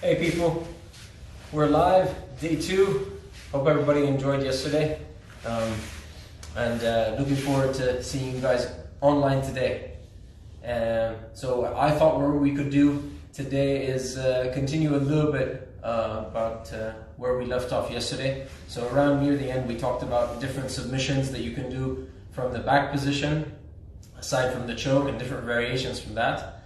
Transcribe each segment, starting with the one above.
Hey people, we're live, day 2. Hope everybody enjoyed yesterday. Looking forward to seeing you guys online today. So I thought what we could do today is continue a little bit about where we left off yesterday. So around near the end we talked about different submissions that you can do from the back position, aside from the choke, and different variations from that.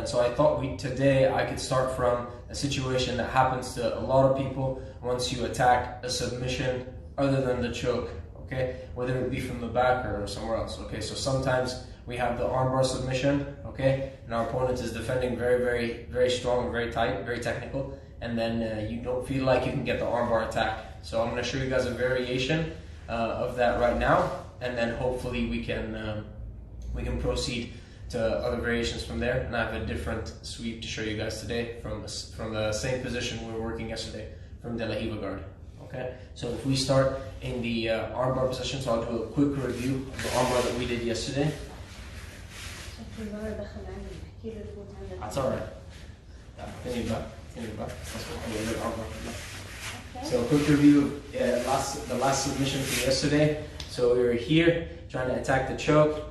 So I thought today I could start from a situation that happens to a lot of people once you attack a submission other than the choke, okay? Whether it be from the back or somewhere else, okay? So sometimes we have the armbar submission, okay? And our opponent is defending very strong and very tight, very technical, and then you don't feel like you can get the armbar attack. So I'm gonna show you guys a variation of that right now, and then hopefully we can proceed to other variations from there, and I have a different sweep to show you guys today from the same position we were working yesterday from DLR guard. Okay, so if we start in the armbar position, so I'll do a quick review of the armbar that we did yesterday. That's alright. So a quick review of the last submission from yesterday. So we were here trying to attack the choke,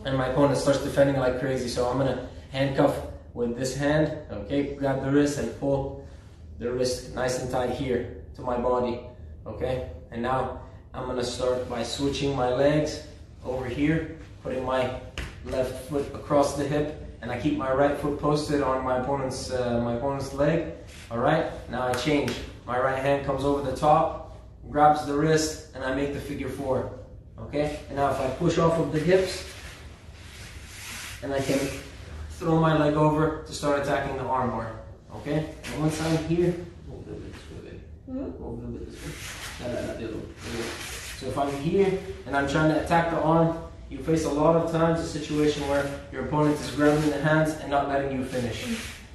and my opponent starts defending like crazy. So I'm gonna handcuff with this hand, okay? Grab the wrist and pull the wrist nice and tight here to my body, okay? And now I'm gonna start by switching my legs over here, putting my left foot across the hip, and I keep my right foot posted on my opponent's leg. All right, now I change. My right hand comes over the top, grabs the wrist, and I make the figure 4, okay? And now if I push off of the hips, and I can throw my leg over to start attacking the armbar, okay? And once I'm here, move a little bit this way, baby. Move a little bit this way. So if I'm here and I'm trying to attack the arm, you face a lot of times a situation where your opponent is grabbing the hands and not letting you finish.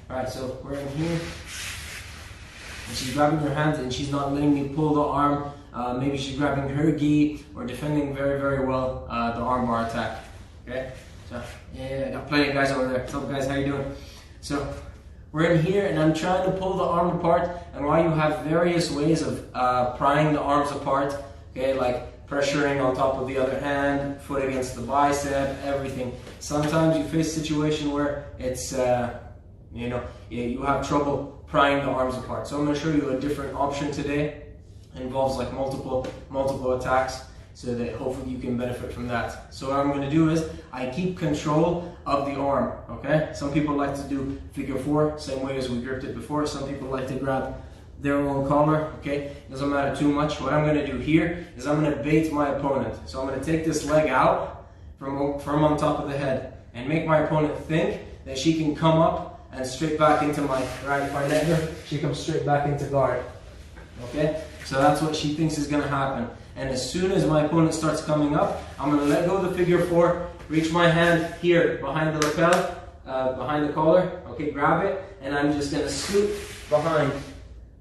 All right, so we're in here, and she's grabbing her hands and she's not letting me pull the arm. Maybe she's grabbing her gi or defending very well the armbar attack, okay? So, yeah, I got plenty of guys over there. What's up, guys? How you doing? So we're in here, and I'm trying to pull the arm apart. And while you have various ways of prying the arms apart, okay, like pressuring on top of the other hand, foot against the bicep, everything. Sometimes you face a situation where it's, you have trouble prying the arms apart. So I'm going to show you a different option today. It involves like multiple attacks, so that hopefully you can benefit from that. So what I'm going to do is I keep control of the arm, okay? Some people like to do figure 4, same way as we gripped it before. Some people like to grab their own collar, okay? Doesn't matter too much. What I'm going to do here is I'm going to bait my opponent. So I'm going to take this leg out from on top of the head and make my opponent think that she can come up and straight back into my, right, if I let her, she comes straight back into guard, okay? So that's what she thinks is going to happen. And as soon as my opponent starts coming up, I'm going to let go of the figure 4, reach my hand here behind the lapel, behind the collar, okay, grab it, and I'm just going to scoot behind,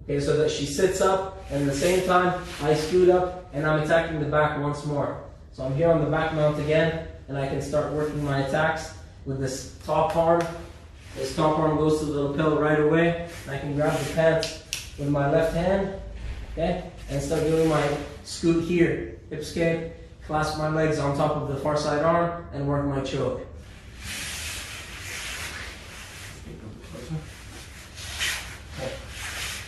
okay, so that she sits up, and at the same time, I scoot up, and I'm attacking the back once more. So I'm here on the back mount again, and I can start working my attacks with this top arm. This top arm goes to the lapel right away, and I can grab the pants with my left hand, okay, and start doing my scoot here, hip escape, clasp my legs on top of the far side arm, and work my choke. Okay.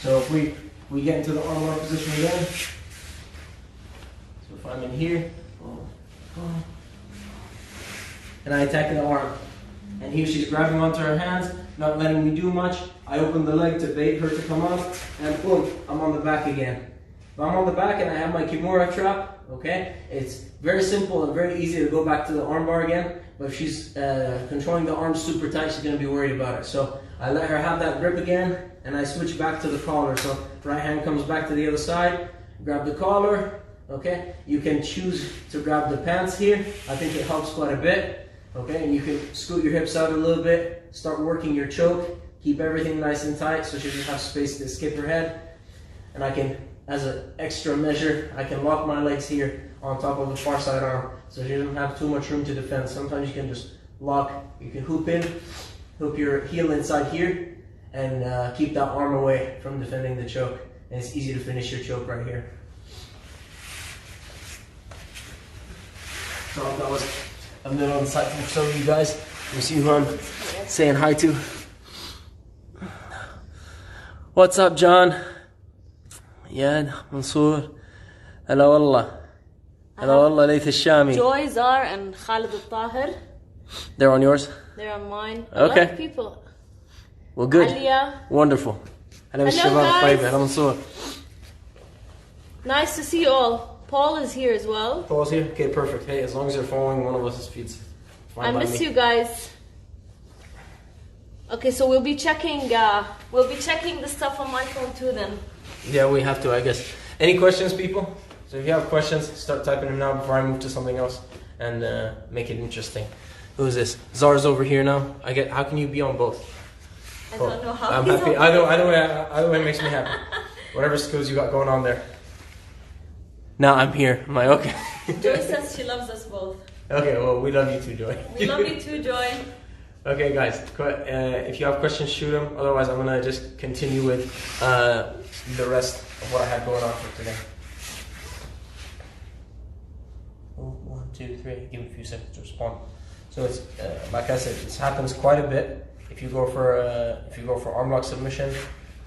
So if we get into the armbar position again, so if I'm in here, and I attack the arm, and here she's grabbing onto her hands, not letting me do much, I open the leg to bait her to come up, and boom, I'm on the back again. If I'm on the back and I have my Kimura trap, okay, it's very simple and very easy to go back to the armbar again, but if she's controlling the arm super tight, she's going to be worried about it. So I let her have that grip again, and I switch back to the collar. So right hand comes back to the other side, grab the collar, okay. You can choose to grab the pants here. I think it helps quite a bit, okay, and you can scoot your hips out a little bit, start working your choke, keep everything nice and tight so she doesn't have space to escape her head, and I can, as an extra measure, I can lock my legs here on top of the far side arm so she doesn't have too much room to defend. Sometimes you can just lock, you can hoop your heel inside here, and keep that arm away from defending the choke. And it's easy to finish your choke right here. So that was a little insightful for some of you guys. You see who I'm saying hi to. What's up, John? Yeah, Mansoor. Hello, Allah. Hello, Allah, Layth al-Shami. Joy, Zar, and Khalid al-Tahir. They're on yours? They're on mine. Okay. A lot of people. Well, good. Alia. Wonderful. Hello, guys. Hello, Mansoor. Nice to see you all. Paul is here as well. Paul's here? Okay, perfect. Hey, as long as you're following one of us' feeds. I miss you guys. Okay, so we'll be checking the stuff on my phone too then. Yeah, we have to, I guess. Any questions, people? So if you have questions, start typing them now before I move to something else and make it interesting. Who is this? Zar's over here now. How can you be on both? I don't know how. I'm happy. Either way makes me happy. Whatever skills you got going on there. Now I'm here. I'm like, okay. Joy says she loves us both. Okay, well, we love you too, Joy. We love you too, Joy. Okay, guys, if you have questions, shoot them. Otherwise, I'm going to just continue with the rest of what I had going on for today. 1, 2, 3. Give me a few seconds to respond. So it's like I said, this happens quite a bit. If you go for arm lock submission,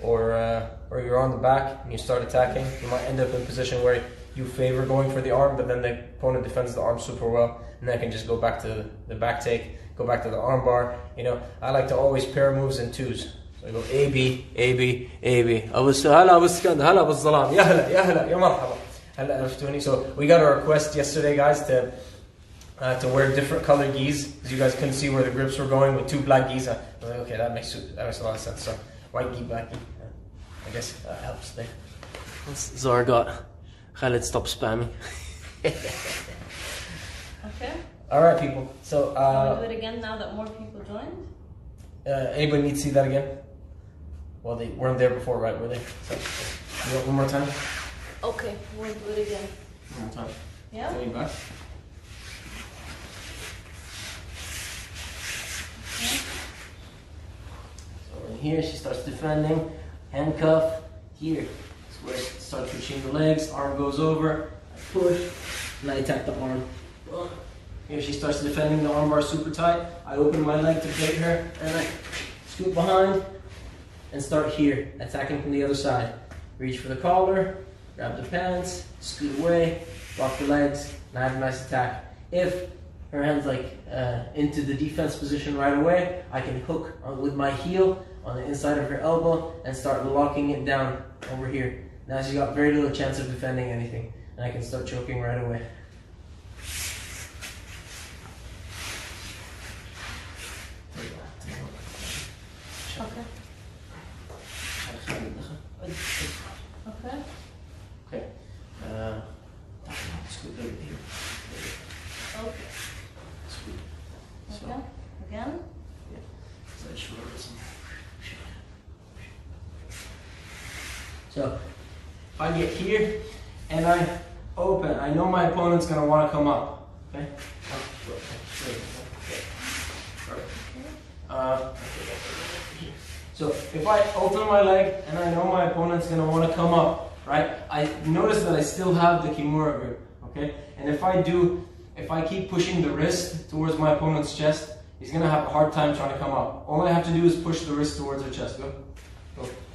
or you're on the back and you start attacking, you might end up in a position where you favor going for the arm, but then the opponent defends the arm super well, and then can just go back to the back take, go back to the arm bar. You know, I like to always pair moves in twos. So I go A B A B A B. هلا بالسكند هلا بالظلام يا هلا يا هلا يا مرحبا. هلا عرفتوني. So we got a request yesterday, guys, to wear different colored gis, because you guys couldn't see where the grips were going with 2 black gis. I was like, okay, that makes a lot of sense. So white gi, black gi. I guess that helps there. Zara got Khalid, stop spamming. Okay. All right, people. So I'll do it again now that more people joined. Anybody need to see that again? Well, they weren't there before, right? Were they? So, you want one more time? Okay, we'll do it again. One more time. Yeah. Tell you back. Okay. So in here, she starts defending. Handcuff. Here is where I start pushing the legs. Arm goes over. I push, and I attack the arm. Here she starts defending the armbar super tight. I open my leg to bait her, and I scoot behind and start here, attacking from the other side. Reach for the collar, grab the pants, scoot away, lock the legs, and I have a nice attack. If her hand's into the defense position right away, I can hook with my heel on the inside of her elbow and start locking it down over here. Now she's got very little chance of defending anything, and I can start choking right away. Okay. Okay. Okay. Scoot over here. Okay. Scoot. So, Okay. Again. yeah. So I should over some. So if I get here and I open, I know my opponent's gonna want to come up. Okay. So if I open my leg and I know my opponent's gonna want to come up, right? I notice that I still have the Kimura grip, okay? And if I keep pushing the wrist towards my opponent's chest, he's gonna have a hard time trying to come up. All I have to do is push the wrist towards her chest. Go,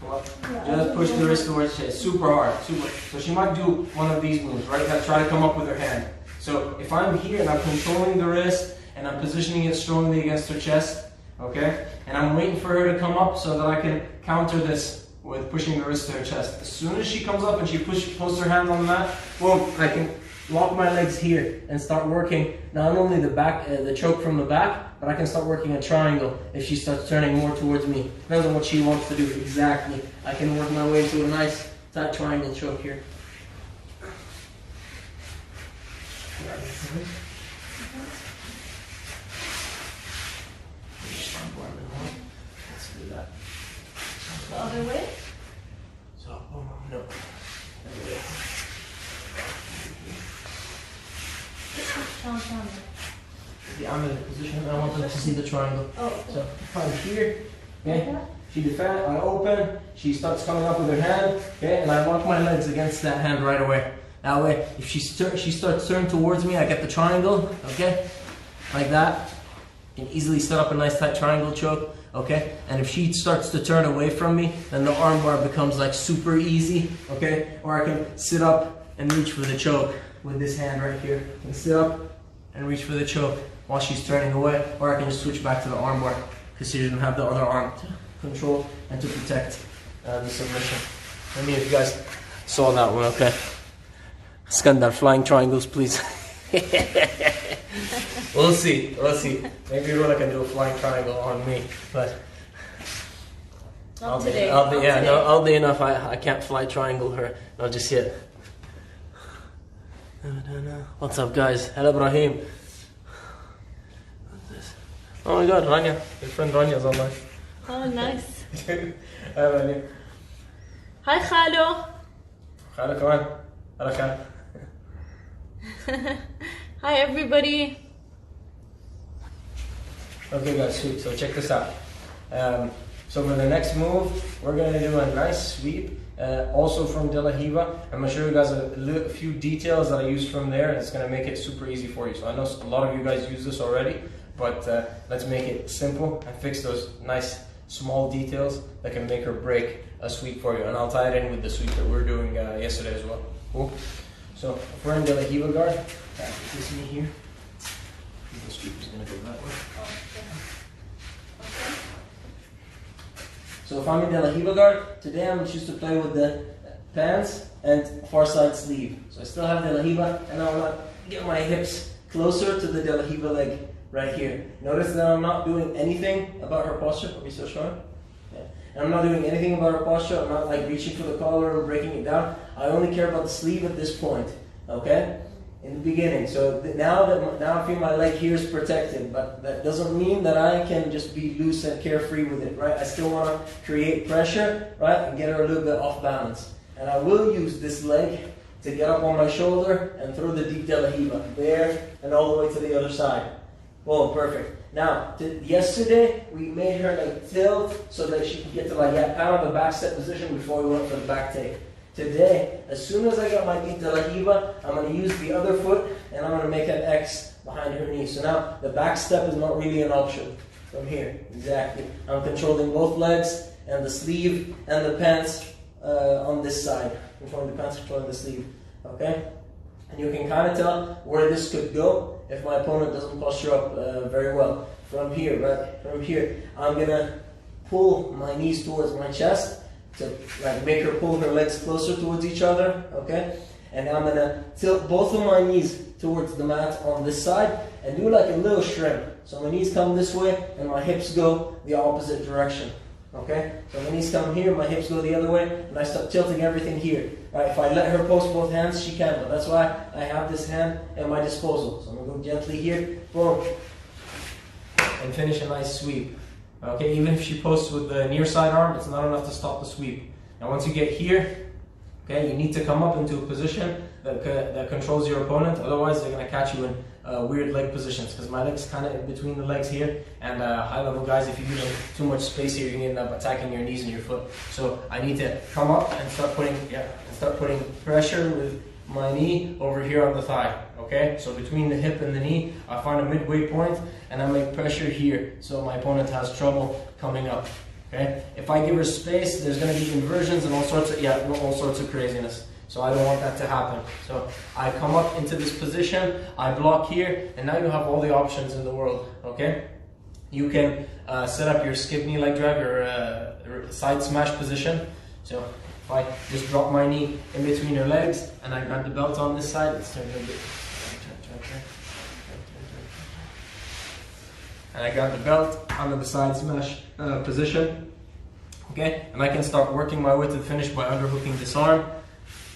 come up. Just push the wrist towards her chest. Super hard, super. So she might do one of these moves, right? Try to come up with her hand. So if I'm here and I'm controlling the wrist and I'm positioning it strongly against her chest, okay? And I'm waiting for her to come up so that I can counter this with pushing the wrist to her chest. As soon as she comes up and she posts her hand on the mat, boom, I can lock my legs here and start working not only the back, the choke from the back, but I can start working a triangle if she starts turning more towards me. Depends on what she wants to do exactly. I can work my way into a nice tight triangle choke here. Let's do that. The other way? So, oh no. Other way. Yeah, I'm in a position. I want them to see the triangle. Oh, okay. So if I'm here, okay, she defends, I open, she starts coming up with her hand, okay, and I lock my legs against that hand right away. That way, if she starts turning towards me, I get the triangle, okay, like that. You can easily set up a nice tight triangle choke, okay? And if she starts to turn away from me, then the armbar becomes like super easy, okay? Or I can sit up and reach for the choke with this hand right here. I can sit up and reach for the choke while she's turning away, or I can just switch back to the armbar because she doesn't have the other arm to control and to protect the submission. Let me know if you guys saw that one, okay? Skandar, flying triangles, please. We'll see. Maybe Rona can do a flying triangle on me, but oddly enough, I can't fly triangle her, not just yet. What's up, guys? Hello, Ibrahim. Oh my God, Rania, your friend Rania's online. Oh, nice. Hi, Rania. Hi, Khalo. Khalo, come on. Hello, Khalo. Hi, everybody. Okay guys, sweet. So check this out. So for the next move, we're going to do a nice sweep, also from De La Riva. I'm going to show you guys a few details that I used from there. It's going to make it super easy for you. So I know a lot of you guys use this already, but let's make it simple and fix those nice small details that can make or break a sweep for you. And I'll tie it in with the sweep that we were doing yesterday as well. Cool? So if we're in De La Riva guard, this me here. The sweep is going to go that way. So if I'm in De La Riva guard, today I'm going to choose to play with the pants and far side sleeve. So I still have De La Riva, and now I'm going to get my hips closer to the De La Riva leg right here. Notice that I'm not doing anything about her posture. Are we still showing? Yeah. And I'm not doing anything about her posture. I'm not like reaching for the collar and breaking it down. I only care about the sleeve at this point. Okay? In the beginning. So now I feel my leg here is protected, but that doesn't mean that I can just be loose and carefree with it, right? I still want to create pressure, right, and get her a little bit off balance. And I will use this leg to get up on my shoulder and throw the deep De La Riva there and all the way to the other side. Boom, perfect. Now, yesterday we made her like tilt so that she could get to like kind of the back step position before we went for the back take. Today, as soon as I got my deep De La Riva, I'm going to use the other foot and I'm going to make an X behind her knee. So now the back step is not really an option from here. Exactly. I'm controlling both legs and the sleeve and the pants on this side. Controlling the pants, controlling the sleeve. Okay? And you can kind of tell where this could go if my opponent doesn't posture up very well. From here, right? From here, I'm going to pull my knees towards my chest to like make her pull her legs closer towards each other, okay? And I'm gonna tilt both of my knees towards the mat on this side and do like a little shrimp. So my knees come this way and my hips go the opposite direction, okay? So my knees come here, my hips go the other way, and I start tilting everything here. Right? If I let her post both hands, she can, but that's why I have this hand at my disposal. So I'm gonna go gently here, boom, and finish a nice sweep. Okay, even if she posts with the near side arm, it's not enough to stop the sweep. Now once you get here, okay, you need to come up into a position that controls your opponent, otherwise they're going to catch you in weird leg positions, because my leg's kind of in between the legs here, and high level guys, if you give them too much space here, you can end up attacking your knees and your foot. So I need to come up and start putting pressure with my knee over here on the thigh, okay? So between the hip and the knee, I find a midway point and I make pressure here so my opponent has trouble coming up, okay? If I give her space, there's gonna be inversions and all sorts of craziness. So I don't want that to happen. So I come up into this position, I block here, and now you have all the options in the world, okay? You can set up your skip knee leg drag or side smash position. So if I just drop my knee in between her legs and I grab the belt on this side, let's turn a little bit. And I grab the belt under the side smash position. Okay, and I can start working my way to the finish by underhooking this arm,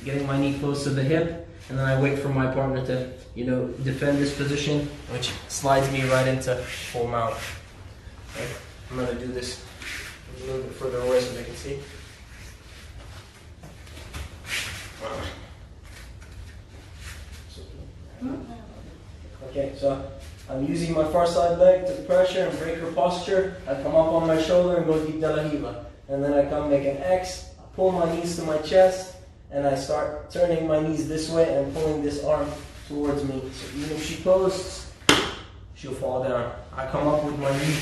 getting my knee close to the hip, and then I wait for my partner to, you know, defend this position, which slides me right into full mount. Okay. I'm going to do this a little bit further away so they can see. Okay, so I'm using my far side leg to pressure and break her posture. I come up on my shoulder and go deep DLR. And then I come make an X, I pull my knees to my chest, and I start turning my knees this way and pulling this arm towards me. So even if she posts, she'll fall down. I come up with my knee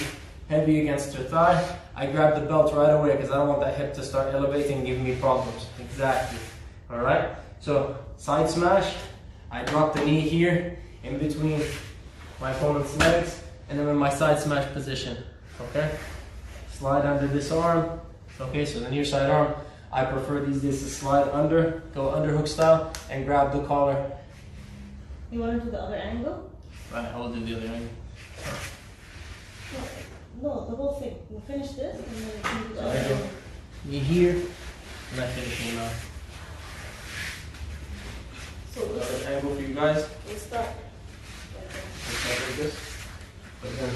heavy against her thigh. I grab the belt right away because I don't want that hip to start elevating and giving me problems. Exactly. Alright? So side smash. I drop the knee here in between my opponent's legs, and I'm in my side smash position. Okay? Slide under this arm. Okay, so the near side arm. I prefer these days to slide under, go underhook style, and grab the collar. You want to do the other angle? Right, I'll do the other angle. No, the whole thing. You finish this and then you can do the So other I go angle. knee here, and I finish me now. So Another angle for you guys. we'll start. Just like this. But then,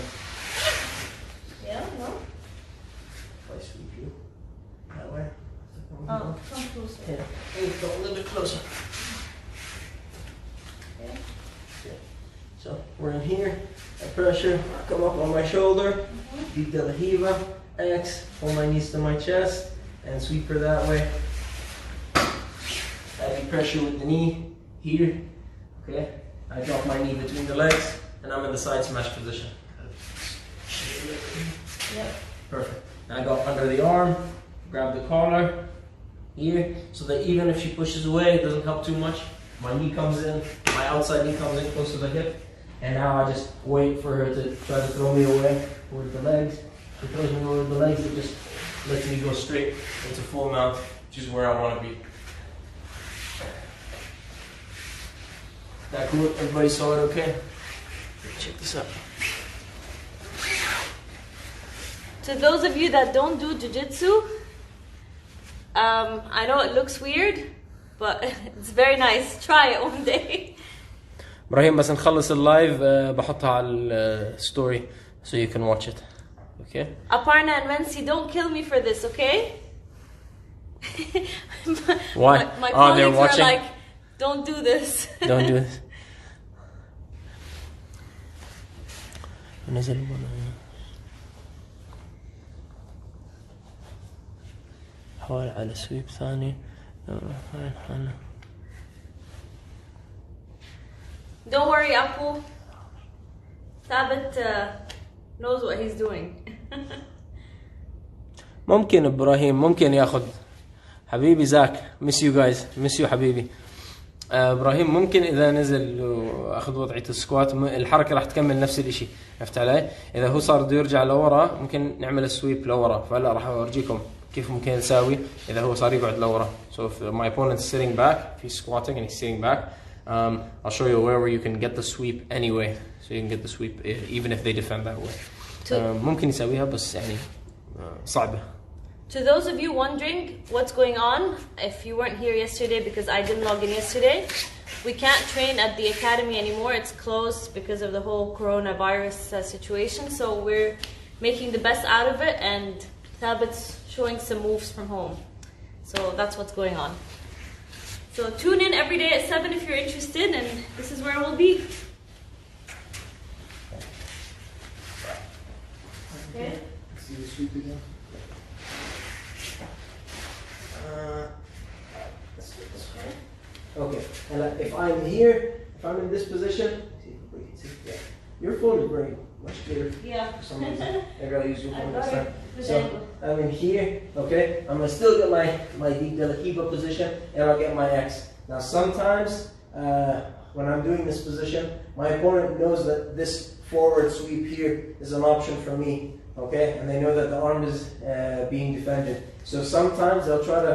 Yeah, no? if I sweep you that way. Oh, come closer. Yeah, go a little bit closer. Okay. So we're in here, I pressure, come up on my shoulder, deep DLR, X, pull my knees to my chest, and sweep her that way. Adding pressure with the knee here, okay? I drop my knee between the legs, and I'm in the side smash position. Yep. Perfect. Now I go under the arm, grab the collar here, so that even if she pushes away, it doesn't help too much. My knee comes in, my outside knee comes in close to the hip, and now I just wait for her to try to throw me away with the legs. She throws me over with the legs, it just lets me go straight into full mount, which is where I want to be. That cool? Everybody saw it okay? Check this out. To those of you that don't do jiu-jitsu, I know it looks weird, but it's very nice. Try it one day. ابراهيم بس نخلص اللايف بحطها على الستوري so you can watch it. Okay? Aparna and Mensi, don't kill me for this, okay? Why? My Oh, they're colleagues watching? are like, don't do this. Don't do this. نزل حاول على سويب ثاني. Don't worry, Apu. Thabit knows what he's doing. ممكن ابراهيم ممكن ياخذ حبيبي زاك miss you guys miss you حبيبي. ابراهيم ممكن اذا نزل واخذ وضعيه السكوات الحركه راح تكمل نفس الشيء. عرفت علي؟ اذا هو صار بده يرجع لورا ممكن نعمل السويب لورا. فهلا راح اورجيكم كيف ممكن نساوي اذا هو صار يقعد لورا. So if my opponent is sitting back, if he's squatting and he's sitting back, I'll show you where you can get the sweep anyway. So you can get the sweep even if they defend that way. ممكن يساويها بس يعني صعبة. To those of you wondering what's going on, if you weren't here yesterday because I didn't log in yesterday, we can't train at the academy anymore. It's closed because of the whole coronavirus situation. So we're making the best out of it, and Thabit's showing some moves from home. So that's what's going on. So tune in every day at 7 if you're interested, and this is where we'll be. Okay. See the sweep again. Let's do this way. Okay, and if I'm here, if I'm in this position, your phone is very much clearer. Yeah. For some reason, I gotta use your phone this time. Good So angle. I'm in here. Okay, I'm gonna still get my deep DLR position, and I'll get my X. Now sometimes when I'm doing this position, my opponent knows that this forward sweep here is an option for me. Okay, and they know that the arm is being defended. So sometimes they'll try to,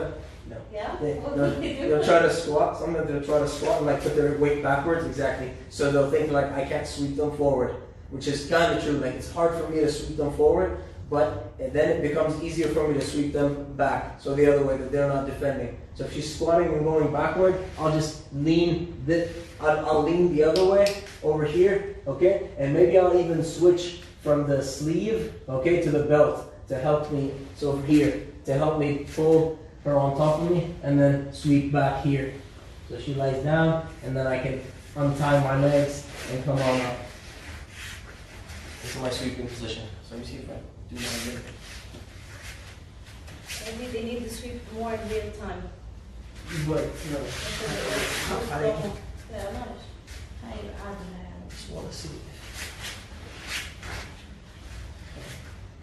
Yeah? they'll try to squat. Sometimes they'll try to squat and like put their weight backwards, exactly. So they'll think like I can't sweep them forward, which is kind of true. Like it's hard for me to sweep them forward, but then it becomes easier for me to sweep them back. So the other way that they're not defending. So if she's squatting and going backward, I'll just lean I'll lean the other way over here, okay? And maybe I'll even switch from the sleeve, okay, to the belt to help me. So over here to help me pull her on top of me and then sweep back here. So she lies down and then I can untie my legs and come on up. into my sweeping position. So let me see if I do that again. Maybe they need to sweep more in real time. But, no. I just want to see.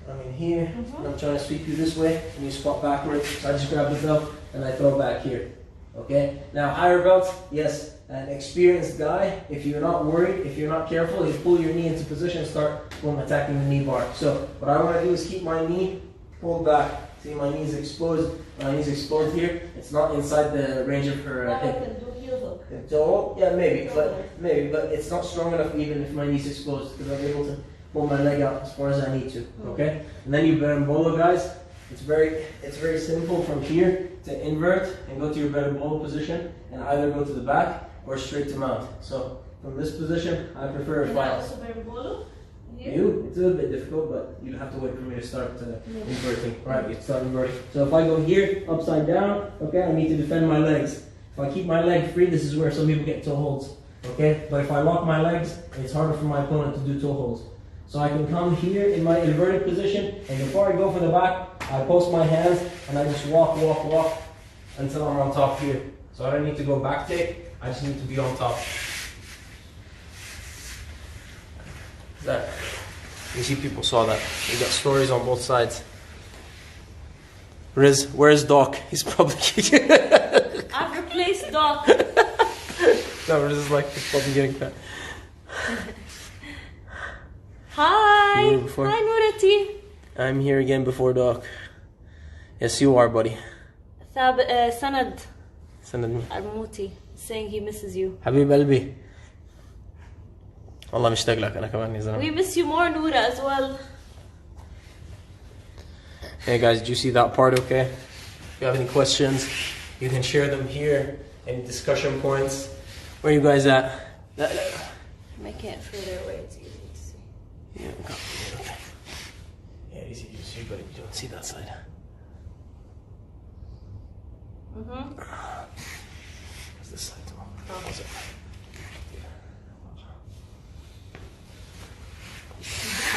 I'm in here, and I'm trying to sweep you this way, and you spot backwards. So I just grab the belt, and I throw back here. Okay? Now, higher belts, yes, an experienced guy, if you're not worried, if you're not careful, he'll pull your knee into position and start attacking the knee bar. So, what I want to do is keep my knee pulled back. See, my knee is exposed. My knee's exposed here. It's not inside the range of her hip. So, yeah, maybe, but it's not strong enough even if my knee's exposed, because I'm able to pull my leg out as far as I need to. Okay, and then you berimbolo, guys. It's very simple from here to invert and go to your berimbolo position, and either go to the back or straight to mount. So from this position, I prefer a final. It's a little bit difficult, but you have to wait for me to start inverting. Right, you start inverting. So if I go here, upside down, okay, I need to defend my legs. If I keep my leg free, this is where some people get toe holds. Okay, but if I lock my legs, it's harder for my opponent to do toe holds. So I can come here in my inverted position, and before I go for the back, I post my hands, and I just walk until I'm on top here. So I don't need to go back take, I just need to be on top. That. You see, people saw that. We got stories on both sides. Riz, where's Doc? He's probably I've replaced Doc. No, Riz is like, he's probably getting fat. Hi! Hi, Nurati. I'm here again before Doc. Yes, you are, buddy. Sanad Sanad Armouti saying he misses you. حبيب قلبي. والله مشتاق لك أنا كمان يا زلمة. We miss you more, Noura, as well. Hey guys, did you see that part okay? If you have any questions, you can share them here. Any discussion points. Where are you guys at? Make it further away, it's easy to see. Yeah, okay. Yeah, easy to see, but you don't see that side. What's this side? What's it?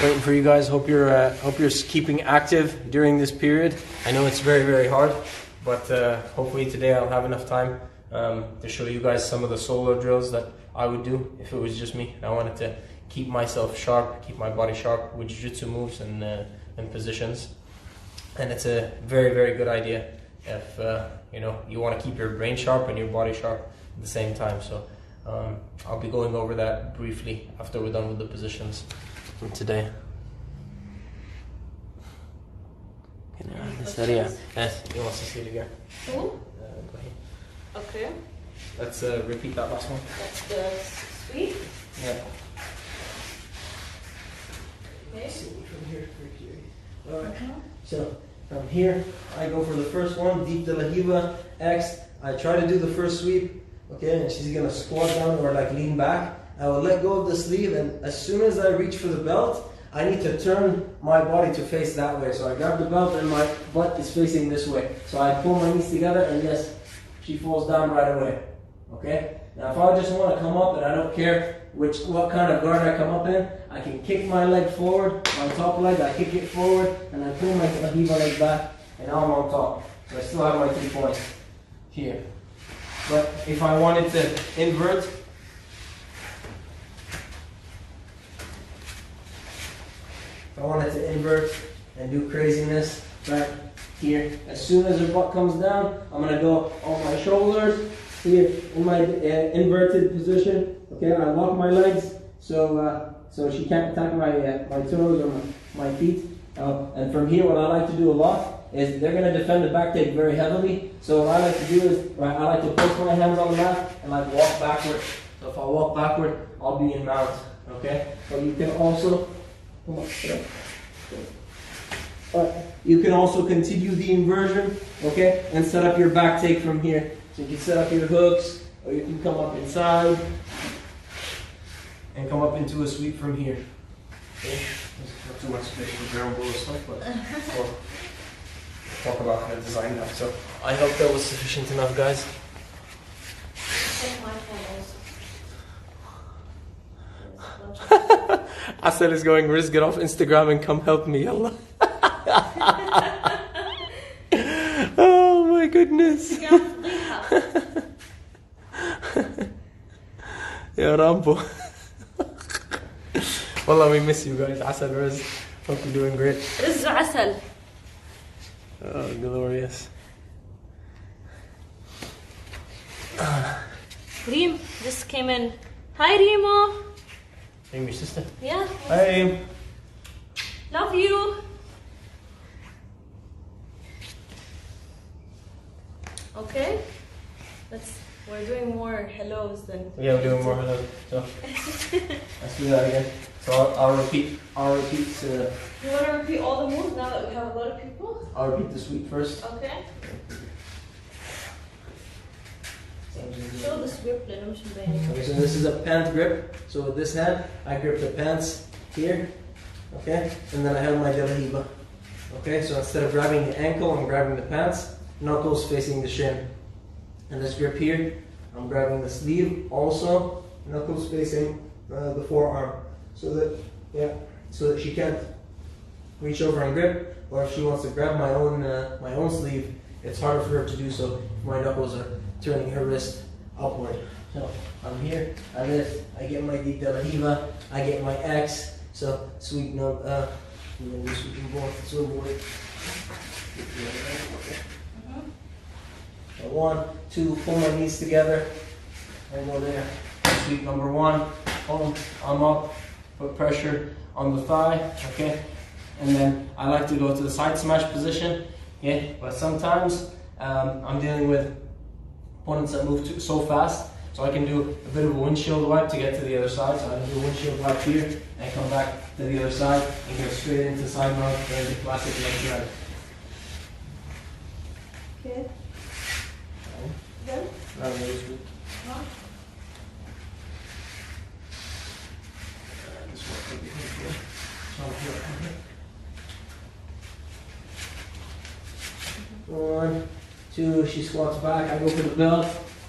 Waiting for you guys. Hope you're keeping active during this period. I know it's very, very hard, but hopefully today I'll have enough time to show you guys some of the solo drills that I would do if it was just me. I wanted to keep myself sharp, keep my body sharp with jiu-jitsu moves and positions. And it's a very, very good idea if you want to keep your brain sharp and your body sharp at the same time. So I'll be going over that briefly after we're done with the positions from today. This area. Yes, you want to see it again? Who? Okay. Let's repeat that last one. That's the sweep. Yeah. Okay. From here. Alright. So from here, I go for the first one, deep de la hiva, X. I try to do the first sweep, okay, and she's gonna squat down or like lean back. I will let go of the sleeve, and as soon as I reach for the belt, I need to turn my body to face that way. So I grab the belt and my butt is facing this way. So I pull my knees together, and yes, she falls down right away. Okay? Now if I just want to come up and I don't care what kind of guard I come up in, I can kick my leg forward, my top leg, I kick it forward, and I pull my hiva leg back, and now I'm on top. So I still have my 3 points here. But if I wanted to invert, and do craziness right here, as soon as her butt comes down, I'm going to go on my shoulders here in my inverted position. Okay, I lock my legs so she can't attack my toes or my feet. And from here, what I like to do a lot is they're going to defend the back take very heavily. So what I like to do is I like to place my hands on the mat and like walk backward. So if I walk backward, I'll be in mount. Okay, but you can also you can also continue the inversion, okay, and set up your back take from here. So you can set up your hooks, or you can come up inside and come up into a sweep from here. Okay? Not too much space for berimbolo stuff, but we'll talk about how to design that. So I hope that was sufficient enough, guys. Asel is going, Riz, get off Instagram and come help me, yalla. Oh my goodness. Yeah, Rambo. Wallah, we miss you guys. Asel, Riz. Hope you're doing great. Riz Asel. Oh, glorious. Reem just came in. Hi, Remo. Reem, your sister? Yeah. Hi, Reem. Love you. Okay. We're doing more hellos than. Yeah, we're doing more hello. So let's do that again. So I'll repeat. You want to repeat all the moves now that we have a lot of people? I'll repeat the sweep first. Okay. Show the sweep, let Okay, so this is a pant grip. So with this hand, I grip the pants here. Okay, and then I have my jalahiba. Okay, so instead of grabbing the ankle, I'm grabbing the pants, knuckles facing the shin. And this grip here, I'm grabbing the sleeve also, knuckles facing the forearm. So that she can't reach over and grip, or if she wants to grab my own sleeve, it's harder for her to do so if my knuckles are turning her wrist upward. So I'm here, I lift, I get my deep delahiva, I get my X. So sweep no, we're gonna do sweeping both, swim board. So 1, 2, pull my knees together, and go there. Sweep number 1, boom, I'm up, put pressure on the thigh, okay? And then I like to go to the side smash position, yeah? But sometimes I'm dealing with opponents that move so fast, so I can do a bit of a windshield wipe to get to the other side. So I can do a windshield wipe here and come back to the other side and go straight into side mount and the classic leg drag. Okay. Then? One, two, she squats back, I go for the belt,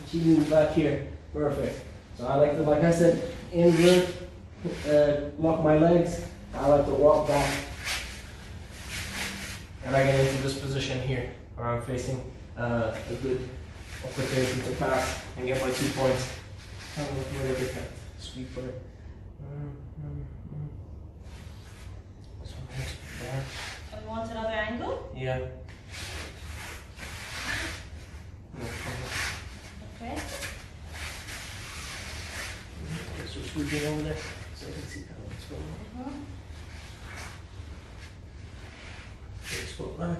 she moves back here. Perfect. So I like to, like I said, invert, lock my legs. I like to walk back. And I get into this position here, where I'm facing a good opportunity to pass and get my 2 points. Have a look where they can sweep for it. So there. You want another angle? Yeah. No problem. Okay. So sweeping over there, so I can see how it's going. Squat back.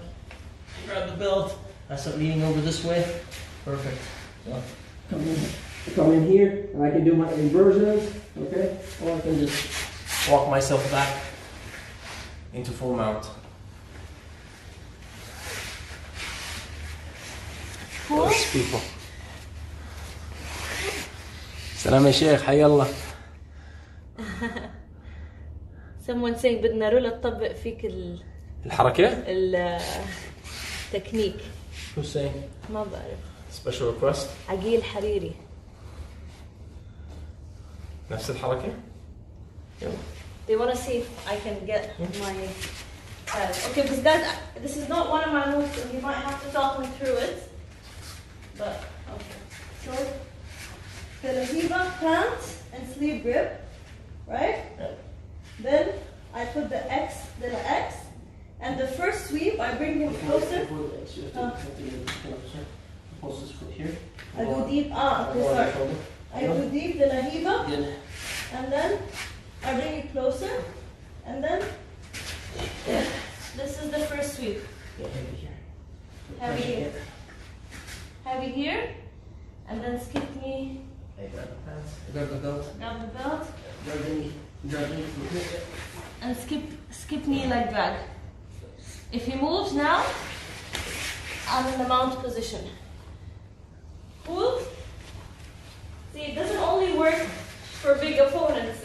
Grab the belt. I start leaning over this way. Perfect. So come in here, and I can do my inversions, okay? Or I can just walk myself back into full mount. Cool. Those people. Salam ya Sheikh, hayallah. Someone saying بدنا رولا تطبق فيك الحركة؟ التكنيك. Who's saying? ما بعرف. Special request? عقيل حريري. نفس الحركة؟ يلا. They want to see if I can get my okay, because guys, this is not one of my moves, so you might have to talk me through it. But okay. So the Lahiba plant and sleeve grip, right? Yeah. Then I put the X, and the first sweep I bring him closer. Pulse his foot here. I go deep. Okay, sorry. I go deep the Lahiba, and then I bring it closer, and then this is the first sweep. Heavy here. Heavy here. Heavy here, and then skip knee. Grab the pants. Grab the belt. Grab the belt. Grab the knee. Grab the knee. And skip knee leg drag. If he moves now, I'm in the mount position. Cool? See, it doesn't only work for big opponents.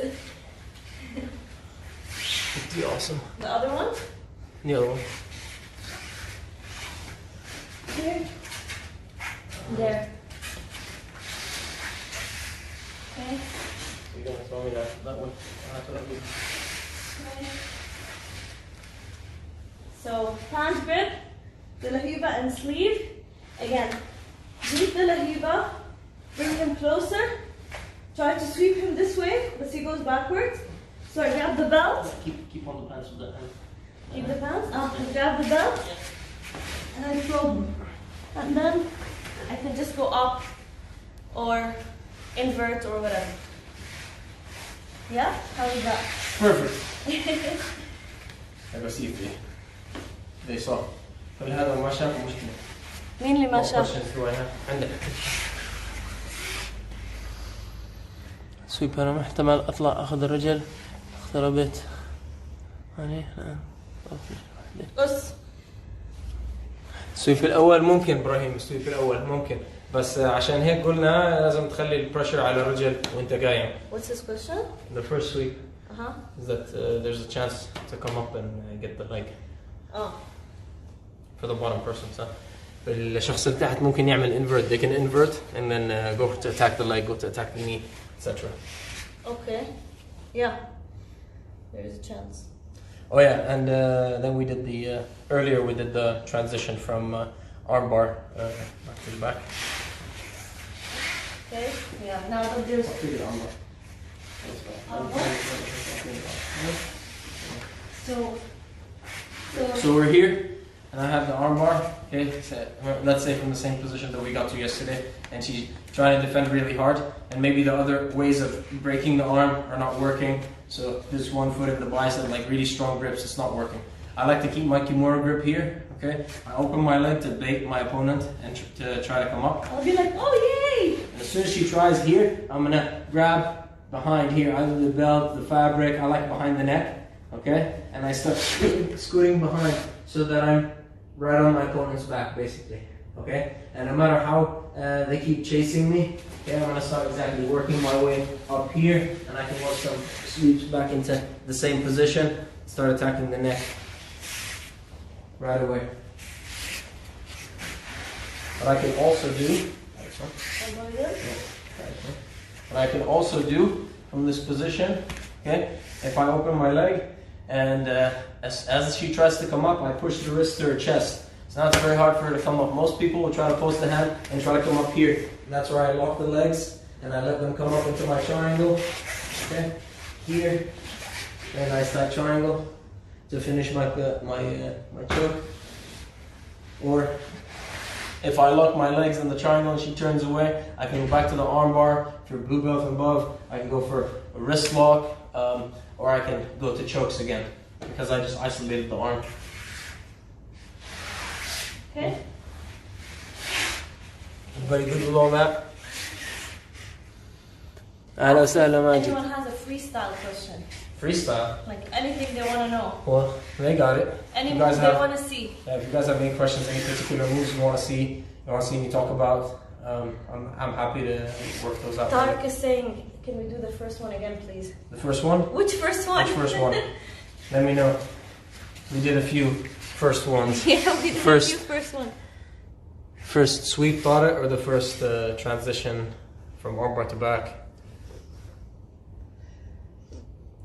Pretty awesome. The other one? The other one. Here. There. Okay. You're gonna throw me that way. That's what I do. Okay. So hand grip, the lahiba and sleeve. Again, beat the lahiba, bring him closer. Try to sweep him this way, but he goes backwards. So I grab the belt. Keep on the pants with that hand. Keep the pants. I grab the belt and I throw him. And then I can just go up or invert or whatever. Yeah? How is that? Perfect. I see if they saw. كل هذا ما شاف مشكلة. مين اللي ما شاف؟ عندك. سويب. أنا محتمل أطلع أخذ الرجل. اقتربت. يعني قص. السويب الأول ممكن إبراهيم، السويب الأول ممكن، بس عشان هيك قلنا لازم تخلي البريشر على الرجل وأنت قايم. What's his question? The first sweep Uh-huh. is that there's a chance to come up and get the leg. Oh. For the bottom person, so الشخص اللي تحت ممكن يعمل invert. They can invert and then go to attack the leg, go to attack the knee, etc. Okay. Yeah. There is a chance. Oh yeah, and then we did the earlier we did the transition from armbar back to the back. Okay. Yeah. Now that there's. So we're here, and I have the armbar. Okay, so let's say from the same position that we got to yesterday, and she's trying to defend really hard, and maybe the other ways of breaking the arm are not working. So this one foot in the bicep, like really strong grips, it's not working. I like to keep my Kimura grip here. Okay, I open my leg to bait my opponent and to try to come up. I'll be like, oh yay! And as soon as she tries here, I'm gonna grab behind here, either the belt, the fabric. I like behind the neck. Okay, and I start scooting behind so that I'm right on my opponent's back, basically. Okay, and no matter how they keep chasing me, okay, I'm gonna start exactly working my way up here, and I can work some sweeps back into the same position, start attacking the neck right away. What I can also do, what I can also do from this position, okay, if I open my leg, and as she tries to come up, I push the wrist to her chest. So now it's very hard for her to come up. Most people will try to post the hand and try to come up here. And that's where I lock the legs and I let them come up into my triangle. Okay, here, and I start triangle to finish my choke. Or if I lock my legs in the triangle and she turns away, I can go back to the arm bar. If you're blue belt and above, I can go for a wrist lock. Or I can go to chokes again, because I just isolated the arm. Okay. Everybody good with all that? أهلا وسهلا ماجد. Anyone has a freestyle question? Freestyle? Like anything they want to know? Well, they got it. Any You move guys they have- want to see? If you guys have any questions, any particular moves you want to see me talk about, I'm happy to work those out. Tariq is saying, can we do the first one again, please? The first one? Which first one? Which first one? Let me know. We did a few first ones. Yeah, we did First- a few first one. First sweep thought it, or the first transition from armbar to back?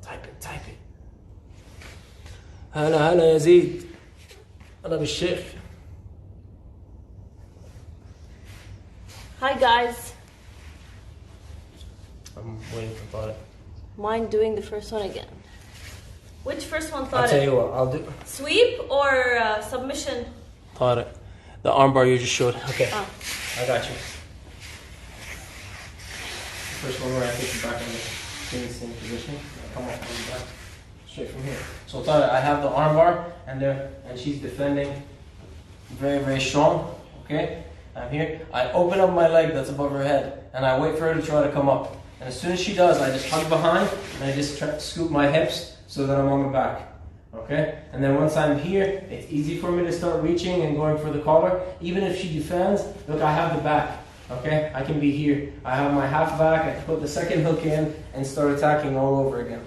Type it. هلا يزيد. أنا بالشيخ. Hi guys. I'm waiting for thought it. Mind doing the first one again. Which first one I'll thought tell it? you what, I'll do. Sweep or submission? طارق. The armbar you just showed. Okay, Ah. I got you. The first one where I put you back in the same position. Come on, come back. Straight from here. So thought I have the armbar and she's defending very, very strong. Okay? I'm here. I open up my leg that's above her head and I wait for her to try to come up. And as soon as she does, I just hug behind and I just try to scoop my hips so that I'm on the back. Okay? And then once I'm here, it's easy for me to start reaching and going for the collar. Even if she defends, look, I have the back. Okay? I can be here. I have my half back. I can put the second hook in and start attacking all over again.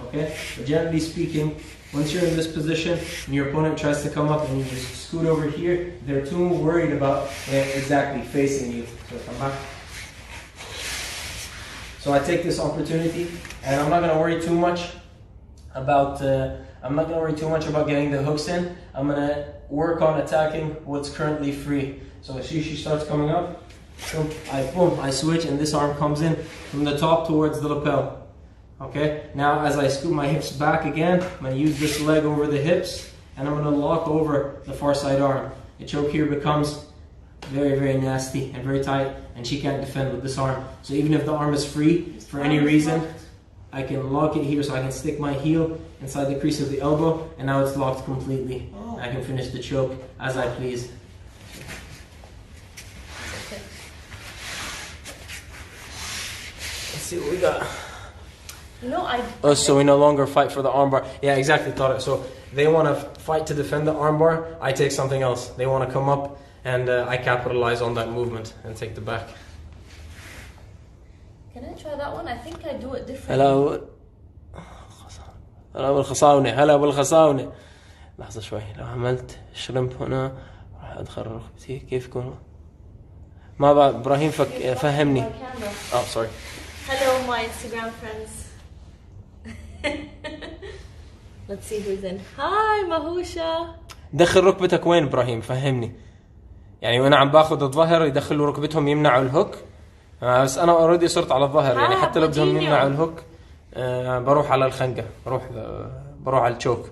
Okay? But generally speaking, once you're in this position and your opponent tries to come up and you just scoot over here, they're too worried about exactly facing you. So come back. So I take this opportunity and I'm not going to worry too much. about, I'm not going to worry too much about getting the hooks in. I'm going to work on attacking what's currently free. So see, she starts coming up. So I switch and this arm comes in from the top towards the lapel. Okay, now as I scoop my hips back again, I'm going to use this leg over the hips and I'm going to lock over the far side arm. The choke here becomes very, very nasty and very tight, and she can't defend with this arm. So even if the arm is free for any reason, I can lock it here so I can stick my heel inside the crease of the elbow, and now it's locked completely. I can finish the choke as I please. Let's see what we got. Oh, so we no longer fight for the armbar. Yeah, exactly, Tariq. So they want to fight to defend the armbar. I take something else. They want to come up, and I capitalize on that movement and take the back. Can I try that one? I think I do it differently. هلا بالخصاونة، هلا بالخصاونة. لحظة شوي، لو عملت شرمب هنا راح أدخل ركبتي. كيف يكون؟ ما بعد إبراهيم فهمني. Oh, sorry. Hello, my Instagram friends. Let's see who's in. Hi, Mahusha. دخل ركبتك وين إبراهيم؟ فهمني. يعني وأنا عم باخذ الظهر يدخلوا ركبتهم يمنعوا الهوك. بس أنا أوريدي صرت على الظهر، يعني حتى لو بدهم يمنعوا الهوك بروح على الخنقة، بروح على التشوك.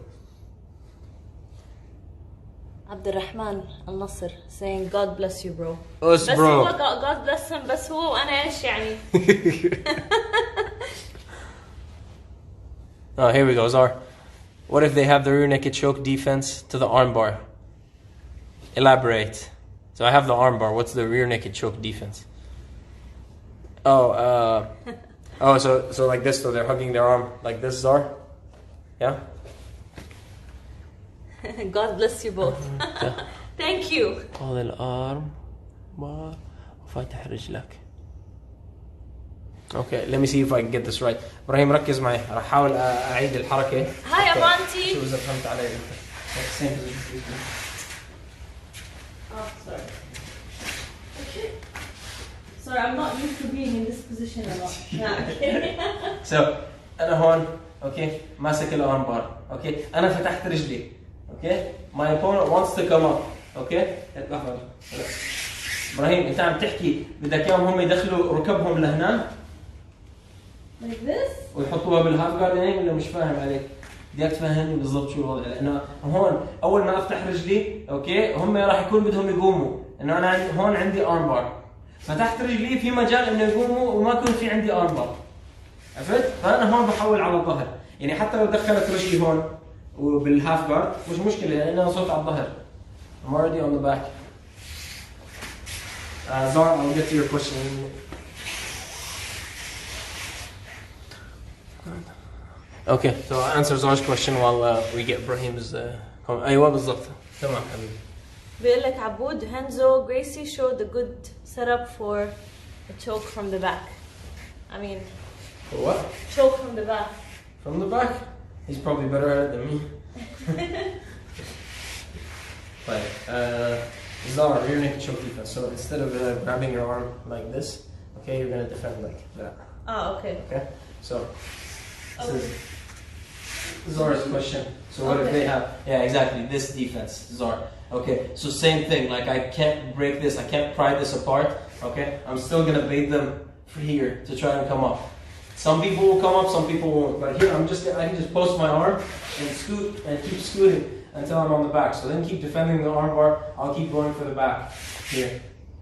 عبد الرحمن النصر saying God bless you bro. بس هو God bless him، بس هو وأنا إيش يعني. Oh, here we go, Zar. What if they have the rear naked choke defense to the armbar? Elaborate. So I have the armbar. What's the rear naked choke defense? Oh, so like this. So they're hugging their arm like this, Zar. Yeah. God bless you both. Thank you. طول الارم بار وفاتح رجلك. Okay, let me see if I can get this right. إبراهيم ركز معي، راح أحاول أعيد الحركة. Hi Avanti. شو إذا فهمت علي أنت؟ Oh, sorry. Okay. Sorry, I'm not used to being in this position a lot. Yeah, okay. So أنا هون، okay، ماسك الأرمبار، okay، أنا فتحت رجلي، okay. My opponent wants to come up, okay. لحظة. إبراهيم أنت عم تحكي بدك إياهم هم يدخلوا ركبهم لهنا؟ Like this? ويحطوها بالهاف جارد يعني ولا مش فاهم عليك؟ بدك تفهمني بالضبط شو الوضع، لأنه هون أول ما أفتح رجلي أوكي هم راح يكون بدهم يقوموا، إنه أنا هون عندي أرم بار، فتحت رجلي في مجال إنه يقوموا وما يكون في عندي أرم بار، عرفت؟ فأنا هون بحول على الظهر، يعني حتى لو دخلت رجلي هون وبالهاف جارد مش مشكلة لأنه صوت على الظهر. I'm already on the back. Zara, I'll get to your question. Okay, so I'll answer Zara's question while we get Brahim's comment. أيوة بالضبط. تمام حبيبي. بيقول لك عبود Henzo Gracie showed the good setup for a choke from the back. I mean, For what? choke from the back. From the back? He's probably better at it than me. Right. Zara, rear naked choke defense. So instead of grabbing your arm like this, okay, you're gonna defend like that. Oh, okay. Okay. So this is Zara's question. So what if they have? Yeah, exactly. This defense, Zara. Okay. So same thing. Like I can't break this. I can't pry this apart. Okay. I'm still gonna bait them for here to try and come up. Some people will come up. Some people won't. But here I can just post my arm and scoot and keep scooting until I'm on the back. So then keep defending the arm bar. I'll keep going for the back here.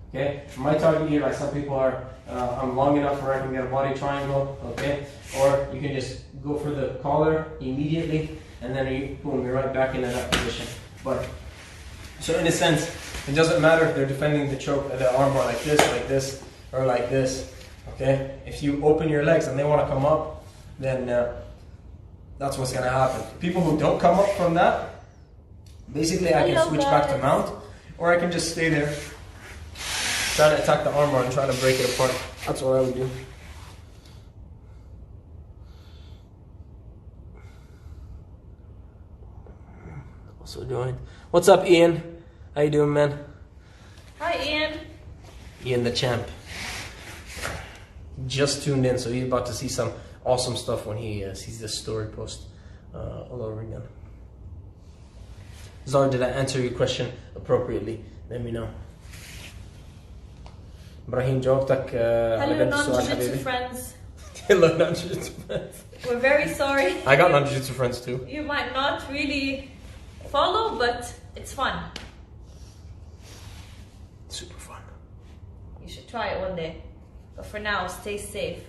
Okay. My target here, like some people are, I'm long enough where I can get a body triangle. Okay. Or you can just go for the collar immediately, and then boom, you're right back into that position. But so in a sense, it doesn't matter if they're defending the choke, the arm bar like this, or like this. Okay. If you open your legs and they want to come up, then that's what's gonna happen. People who don't come up from that, basically I can switch back to mount, or I can just stay there, try to attack the armbar and try to break it apart. That's what I would do. Also joined. What's up, Ian? How you doing, man? Hi, Ian. Ian the champ. Just tuned in, so he's about to see some awesome stuff when he sees this story post all over again. Zara, did I answer your question appropriately? Let me know. إبراهيم جاوبتك على Hello قد السؤال non-jiu-jitsu حبيبي. friends. Hello non-jiu-jitsu friends. We're very sorry. I got non-jiu-jitsu friends too. You might not really follow, but it's fun. Super fun. You should try it one day. But for now, stay safe.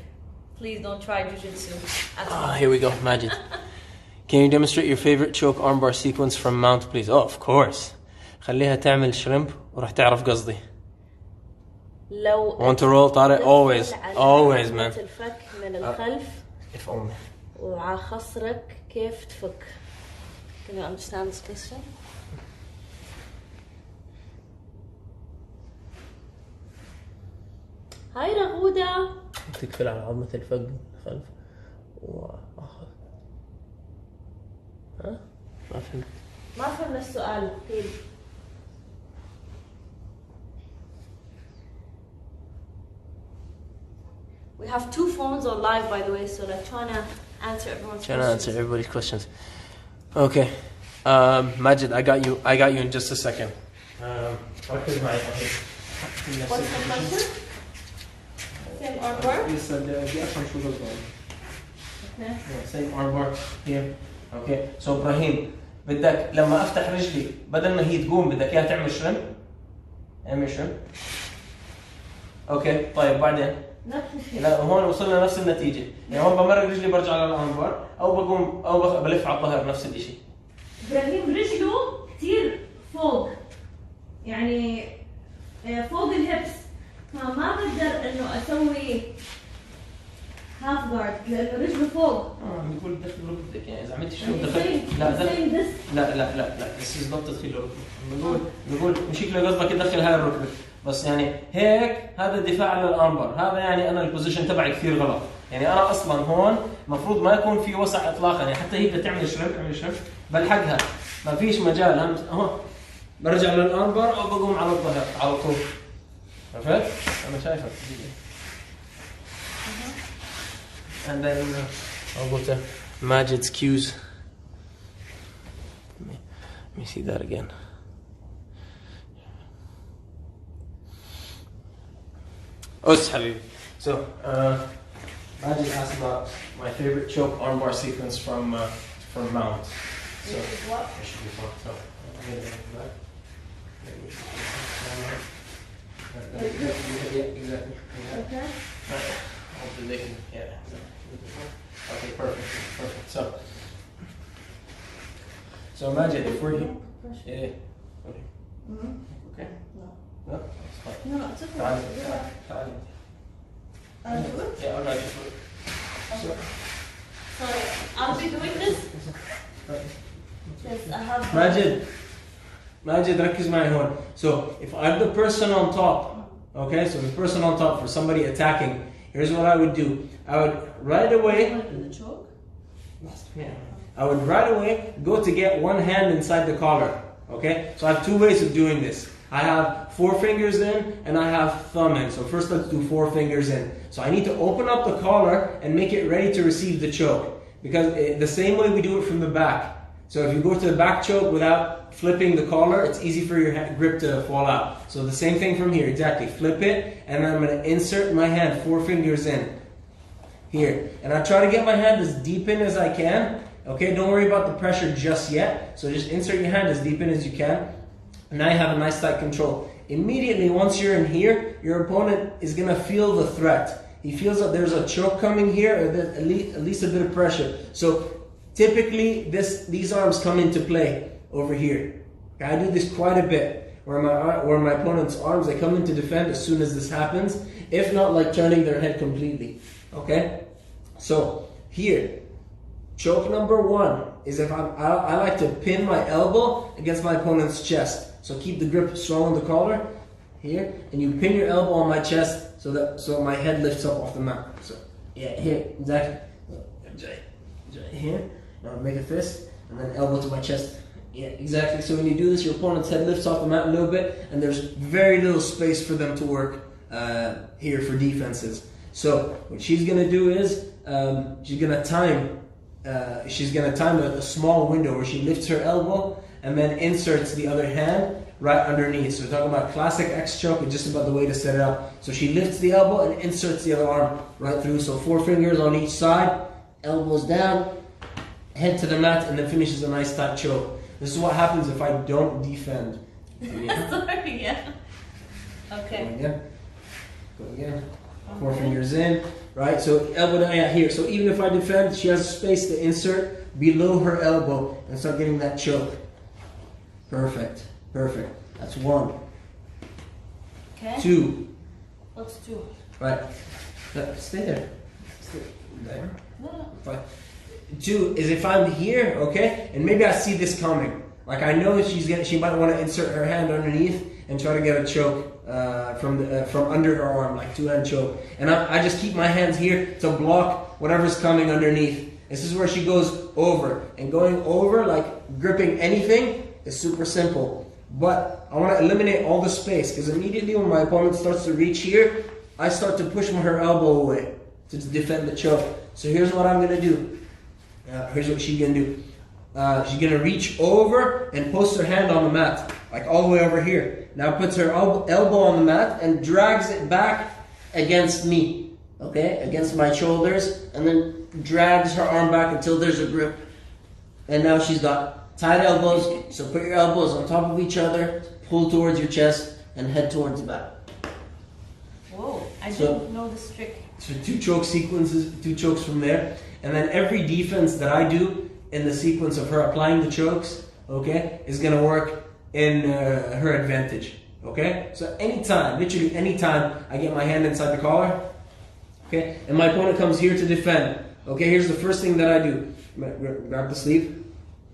Please don't try jiu-jitsu at home. Here we go, Majid. Can you demonstrate your favorite choke armbar sequence from mount, please? Oh, of course. خليها تعمل shrimp وراح تعرف قصدي. لو Want to roll طارق? Always. Always, man. الفك من الخلف If only. وعلى خصرك كيف تفك. Can you understand this question? هاي رغودة. تقفل على عظمة الفك خلف وآخر. ها؟ ما فهمت. ما فهمنا السؤال. قيل. We have 2 phones on live, by the way, so like trying to answer everyone's Trying to questions. answer everybody's questions. Okay. Majid, I got you in just a second. What's the question? Same armbar? Yes, the actual shoulders one. Okay. Yeah, same armbar here. Okay. So إبراهيم بدك لما افتح رجلي بدل ما هي تقوم بدك اياها تعمل شرم؟ اعمل شرم. اوكي طيب بعدين لا هون وصلنا نفس النتيجة، يعني هون بمرق رجلي برجع على الأنبار أو بقوم أو بلف على الظهر نفس الشيء. إبراهيم رجله كثير فوق، يعني فوق الهبس، فما بقدر إنه أسوي هاف جارد لأنه رجله فوق. بيقول دخل ركبتك، يعني إذا عملت شو دخل لا this is not تدخل ركبتك. بيقول مشيك لو قصدك تدخل هاي الركبة. بس يعني هيك هذا الدفاع على الانبر، هذا يعني انا البوزيشن تبعي كثير غلط، يعني انا اصلا هون المفروض ما يكون في وسع اطلاقا، يعني حتى هي بدها تعمل شرب بلحقها ما فيش مجال، هون برجع للانبر او بقوم على الظهر على طول. عرفت؟ انا شايفك. And then I'll go to Majid's cues. Let me see that again. حبيبي. So, Majid asked about my favorite choke armbar sequence from mount. So, what? It should be fun. So, I'm going to get back. Yeah, exactly. Okay. Hopefully they can, yeah. Okay, perfect. So Majid, if we're here, yeah. Okay. Okay. No, it's fine. No, it's okay. تعالي. Do it? Yeah, alright, just wait. Sorry, I'll be doing this. Yes, I have. Majid, ركز معي هون. So, if I'm the person on top, okay, so the person on top for somebody attacking, here's what I would do. I would right away. The choke? Yeah. I would right away go to get one hand inside the collar. Okay? So I have 2 ways of doing this. I have 4 fingers in and I have thumb in. So first let's do 4 fingers in. So I need to open up the collar and make it ready to receive the choke. Because the same way we do it from the back. So if you go to the back choke without flipping the collar, it's easy for your grip to fall out. So the same thing from here, exactly. Flip it and then I'm going to insert my hand 4 fingers in. Here. And I try to get my hand as deep in as I can. Okay, don't worry about the pressure just yet. So just insert your hand as deep in as you can. And now you have a nice tight control. Immediately, once you're in here, your opponent is going to feel the threat. He feels that there's a choke coming here, or there's at least a bit of pressure. So typically, these arms come into play over here. Okay, I do this quite a bit. Where my opponent's arms, they come in to defend as soon as this happens. If not, like turning their head completely. Okay? So, here. Choke number 1 is if I like to pin my elbow against my opponent's chest. So keep the grip strong on the collar here, and you pin your elbow on my chest so my head lifts up off the mat. So yeah, here exactly. Here, now make a fist, and then elbow to my chest. Yeah, exactly. So when you do this, your opponent's head lifts off the mat a little bit, and there's very little space for them to work here for defenses. So what she's gonna do is she's gonna time she's gonna time a small window where she lifts her elbow and then inserts the other hand right underneath. So we're talking about classic X choke, and just about the way to set it up. So she lifts the elbow and inserts the other arm right through. So 4 fingers on each side, elbows down, head to the mat, and then finishes a nice tight choke. This is what happens if I don't defend. Sorry, yeah. Okay. Go again. Go again. 4 fingers in, right? So elbow down, yeah, here. So even if I defend, she has a space to insert below her elbow and start getting that choke. Perfect. Perfect. That's 1. Okay. 2. What's 2? Right. Stay there. Stay there. No. 2 is if I'm here, okay, and maybe I see this coming. Like I know she might want to insert her hand underneath and try to get a choke from under her arm, like 2-hand choke. And I just keep my hands here to block whatever's coming underneath. This is where she goes over. And going over, like gripping anything, is super simple. But I want to eliminate all the space, because immediately when my opponent starts to reach here, I start to push her elbow away to defend the choke. So here's what I'm going to do. Here's what she's going to do. She's going to reach over and post her hand on the mat, like all the way over here. Now puts her elbow on the mat and drags it back against me, okay, against my shoulders, and then drags her arm back until there's a grip. And now she's got tight elbows, so put your elbows on top of each other, pull towards your chest, and head towards the back. Whoa, I didn't know this trick. So 2 choke sequences, 2 chokes from there. And then every defense that I do in the sequence of her applying the chokes, okay, is going to work in her advantage, okay? So anytime, literally anytime I get my hand inside the collar, okay, and my opponent comes here to defend, okay, here's the first thing that I do. Grab the sleeve.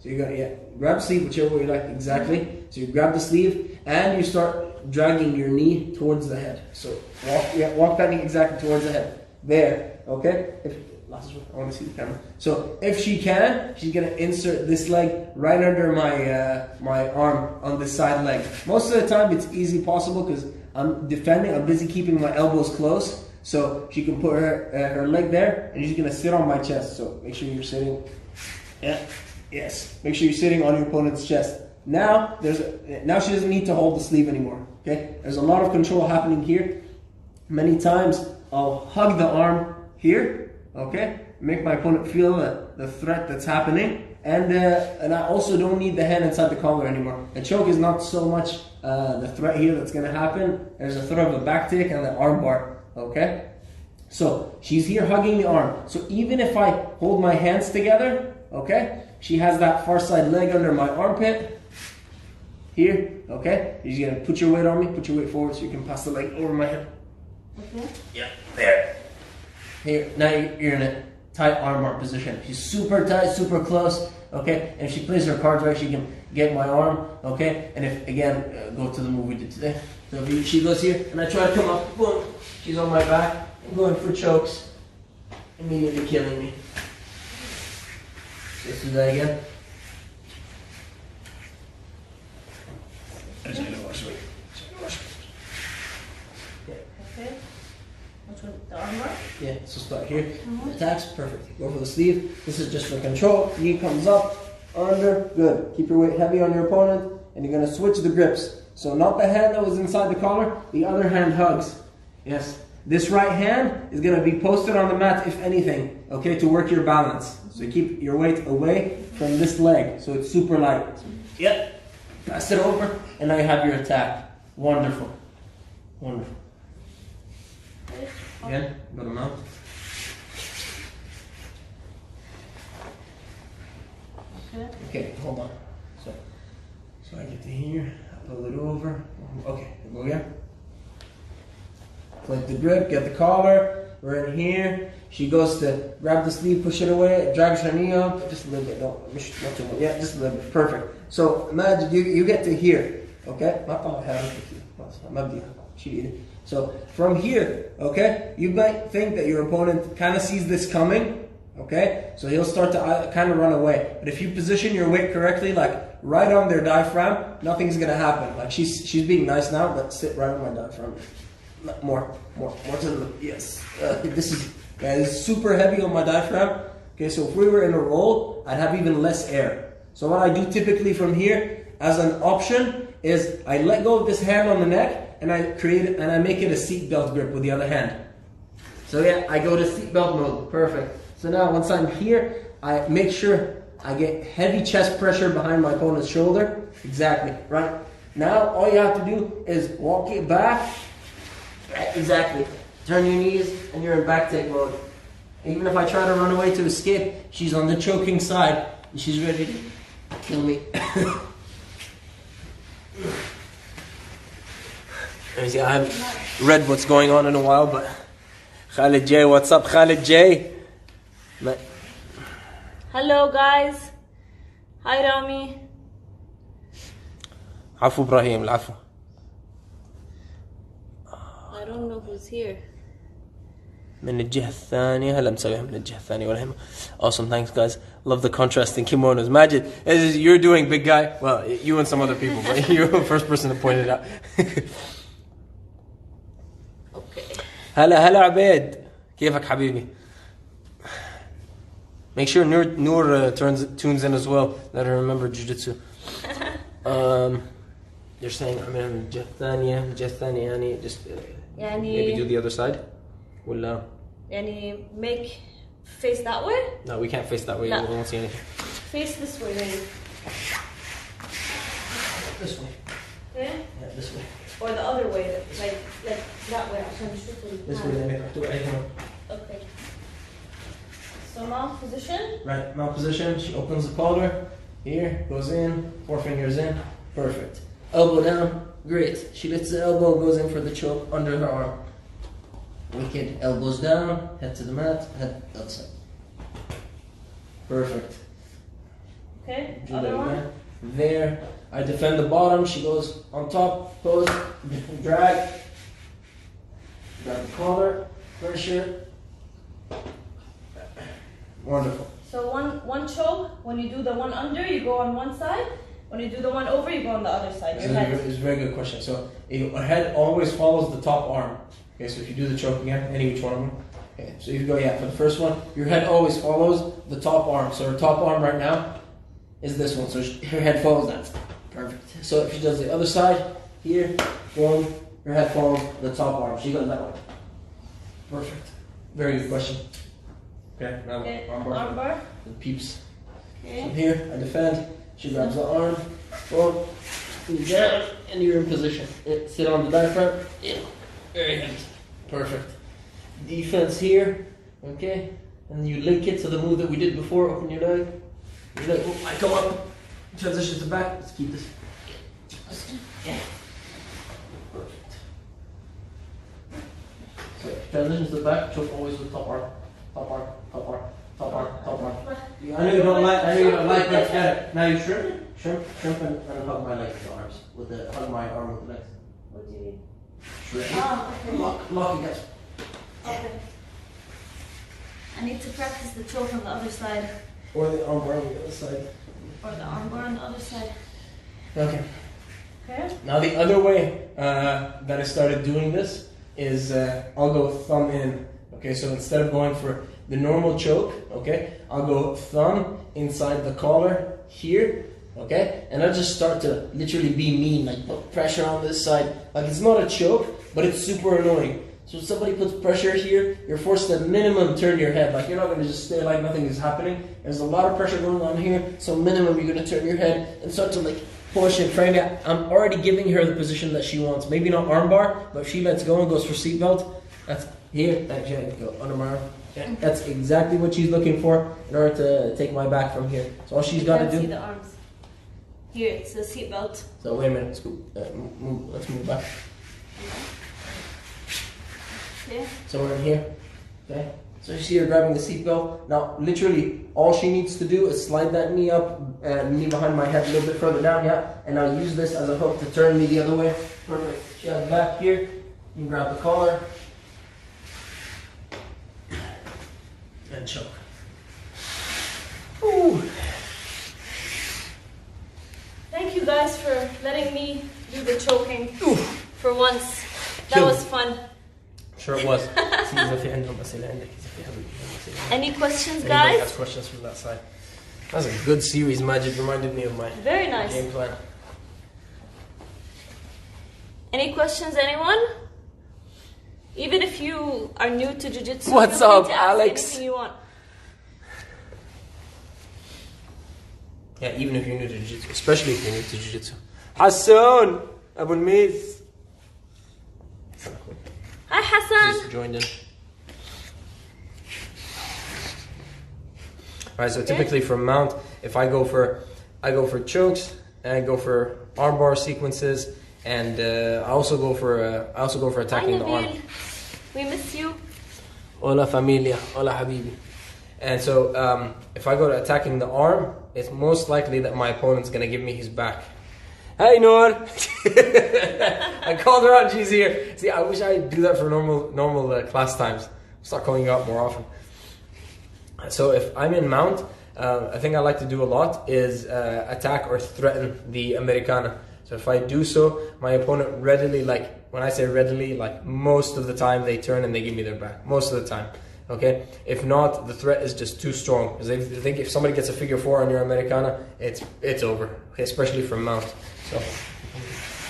So you're going to, grab the sleeve, whichever way you like, exactly. So you grab the sleeve and you start dragging your knee towards the head. So walk that knee exactly towards the head. There, okay? I want to see the camera. So if she can, she's going to insert this leg right under my arm on this side leg. Most of the time it's easy possible because I'm defending, I'm busy keeping my elbows close. So she can put her leg there and she's going to sit on my chest. So make sure you're sitting, yes. Make sure you're sitting on your opponent's chest. Now she doesn't need to hold the sleeve anymore, okay? There's a lot of control happening here. Many times I'll hug the arm here, okay, make my opponent feel the threat that's happening, and I also don't need the hand inside the collar anymore. A choke is not so much the threat here that's going to happen. There's a threat of a back take and the arm bar, okay? So she's here hugging the arm. So even if I hold my hands together, okay, she has that far side leg under my armpit here, okay? You're going to put your weight on me, put your weight forward so you can pass the leg over my head. Okay. Yeah, there. Here, now you're in a tight arm bar position. She's super tight, super close, okay? And if she plays her cards right, she can get my arm, okay? And if, again, go to the move we did today. So if she goes here, and I try to come up, boom, she's on my back, and going for chokes, immediately killing me. Let's do that again. Okay. Which one? The arm bar? Yeah, so start here. Attacks, perfect. Go for the sleeve. This is just for control. Knee comes up, under, good. Keep your weight heavy on your opponent, and you're gonna switch the grips. So not the hand that was inside the collar, the other hand hugs. Yes. This right hand is gonna be posted on the mat, if anything, okay, to work your balance. So keep your weight away from this leg, so it's super light. Yep. Pass it over, and now you have your attack. Wonderful. Wonderful. Again, go to mount. Okay, hold on. So I get to here, I pull it over. Okay, go again. Flip the grip, get the collar. We're in here. She goes to grab the sleeve, push it away, drags her knee up. Just a little bit, not too much. Yeah, just a little bit. Perfect. So imagine you get to here. Okay? So from here, okay, you might think that your opponent kind of sees this coming, okay? So he'll start to kind of run away. But if you position your weight correctly, like right on their diaphragm, nothing's gonna happen. Like she's being nice now, but sit right on my diaphragm. More to the, yes. This is super heavy on my diaphragm, Okay, so if we were in a roll, I'd have even less air. So what I do typically from here, as an option, is I let go of this hand on the neck and I make it a seatbelt grip with the other hand. So yeah, I go to seatbelt mode. Perfect. So now once I'm here, I make sure I get heavy chest pressure behind my opponent's shoulder. Exactly, right? Now all you have to do is walk it back. Exactly. Turn your knees and you're in back take mode. Even if I try to run away to escape, she's on the choking side and she's ready to kill me. See, I haven't read what's going on in a while, but Khalid J, what's up, Khalid J? Hello guys. Hi Rami. عفو إبراهيم العفو. I don't know who's here. من الجهة الثانية هلا مسويها من الجهة الثانية ولا هم. Awesome, thanks guys. Love the contrasting kimonos. Majid, you're doing, big guy. Well, you and some other people, but you're the first person to point it out. Okay. هلا عبيد. كيفك حبيبي? Make sure Noor tunes in as well. Let her remember jiu-jitsu. You're saying I'm in الجهة الثانية يعني just maybe do the other side. ولا يعني make face that way? No, we can't face that way. No. We won't see anything. Face this way maybe. This way. Okay? Yeah, this way. Or the other way, like that way. عشان نشوف This way, then do anything. Okay. So mount position. Right, mount position. She opens the collar. Here, goes in. 4 fingers in. Perfect. Elbow down. Great. She lifts the elbow, goes in for the choke under her arm. Wicked. Elbows down. Head to the mat. Head outside. Perfect. Okay. Do Other that one. again. There. I defend the bottom. She goes on top. Pose. Drag. Grab the collar. Pressure. Wonderful. So one choke. When you do the one under, you go on one side. When you do the one over, you go on the other side. Your head. It's a very good question. So a head always follows the top arm. Okay, so if you do the choke again, any which one of them. Okay, so you go, for the first one, your head always follows the top arm. So her top arm right now is this one. So her head follows that. Perfect. So if she does the other side, here, boom, her head follows the top arm. She goes that way. Perfect. Very good question. Okay, now arm bar. The peeps. Okay. From here, I defend. She grabs the arm, boom, down, and you're in position. Sit on the diaphragm. Yeah. Very good. Perfect. Defense here, okay? And you link it to the move that we did before. Open your leg. Your leg. Oh, I come up. Transition to back. Let's keep this. Yeah. Perfect. So transition to the back. Choke always with top arm. Top arm. Top arm. Top arm. Top arm. I know you don't like that. Now you shrimp, and hug my legs with the arms. Hug my arm with the legs. What do you mean? Shrimp. Okay. Lock it, guys. Okay. I need to practice the choke on the other side. Or the arm bar on the other side. Or the arm bar on the other side. Okay. Okay. Now the other way that I started doing this is I'll go thumb in. Okay, so instead of going for the normal choke, okay, I'll go thumb inside the collar here, okay, and I'll just start to literally be mean, like put pressure on this side. Like it's not a choke, but it's super annoying. So if somebody puts pressure here, you're forced to minimum turn your head. Like you're not going to just stay like nothing is happening. There's a lot of pressure going on here, so minimum you're going to turn your head and start to like push and frame it. I'm already giving her the position that she wants. Maybe not armbar, but if she lets go and goes for seatbelt, that's here. Actually, go under my arm. Yeah, that's exactly what she's looking for in order to take my back from here. So all she's got to do. See the arms. Here, it's a seatbelt. So wait a minute, let's move back. Okay. So we're in here. Okay. So you see her grabbing the seatbelt. Now, literally, all she needs to do is slide that knee up, knee behind my head a little bit further down, and I'll use this as a hook to turn me the other way. Perfect. She has the back here. You can grab the collar. And choke. Ooh. Thank you guys for letting me do the choking for once. That Killed was fun. Sure it was. إذا في عندهم أسئلة عندك إذا في حبيبي. Any questions, Anybody guys? has questions from that side? That's a good series, Majid. Reminded me of my Very nice. game plan. Any questions, anyone? Even if you are new to jiu-jitsu, What's feel free up, to ask Alex? anything you want. Yeah, even if you're new to jiu-jitsu, especially if you're new to jiu-jitsu. Hassan Abu Miz Hi, Hassan. just joined in. Right, so typically for mount, if I go for chokes and I go for armbar sequences, and I also go for attacking the arm. Nabil. We miss you. Hola familia, hola habibi. And so if I go to attacking the arm, it's most likely that my opponent's gonna give me his back. Hey Noor. I called her out. She's here. See, I wish I'd do that for normal class times. Start calling you out more often. So if I'm in mount, a thing I like to do a lot is attack or threaten the Americana. So if I do so, my opponent readily, like when I say readily, like most of the time they turn and they give me their back. Most of the time. Okay? If not, the threat is just too strong. Because they think if somebody gets a figure 4 on your Americana, it's over. Okay? Especially from mount. So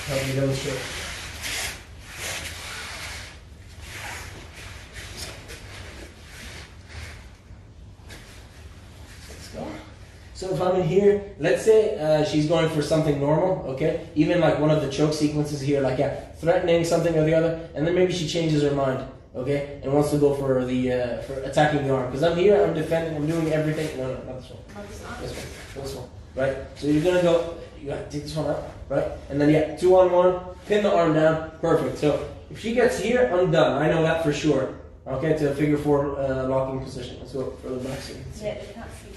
help me demonstrate. So if I'm in here, let's say she's going for something normal, okay? Even like one of the choke sequences here, like threatening something or the other, and then maybe she changes her mind, okay? And wants to go for for attacking the arm. Because I'm here, I'm defending, I'm doing everything. No, not this one. This one, right? So you're gonna go, you gotta take this one out, right? And then 2-on-1, pin the arm down, perfect. So if she gets here, I'm done. I know that for sure. Okay, to a figure 4 locking position. Let's go for the back so you can see. Yeah, they can't see.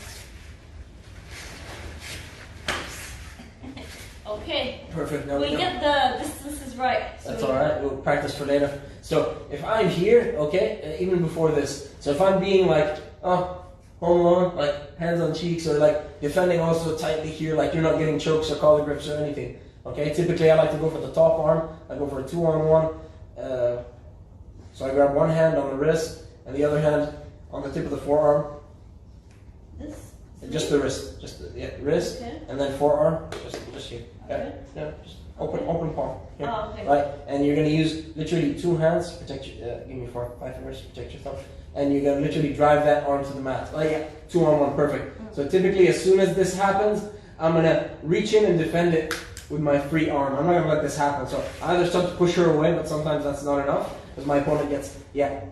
Okay. Perfect. Now We get the distances right. That's all right. We'll practice for later. So if I'm here, okay, even before this. So if I'm being like, home alone, like hands on cheeks, or like defending also tightly here, like you're not getting chokes or collar grips or anything. Okay. Typically, I like to go for the top arm. I go for a 2-on-1. So I grab one hand on the wrist and the other hand on the tip of the forearm. This? Just the wrist, wrist, Okay. and then forearm, just here. Okay. Yeah, just open palm. Here. Oh, okay. Right, and you're gonna use literally 2 hands, protect your, give me 5 fingers, protect your thumb, and you're gonna literally drive that arm to the mat. Like 2-on-1, perfect. So typically, as soon as this happens, I'm gonna reach in and defend it with my free arm. I'm not gonna let this happen. So I either start to push her away, but sometimes that's not enough, because my opponent gets,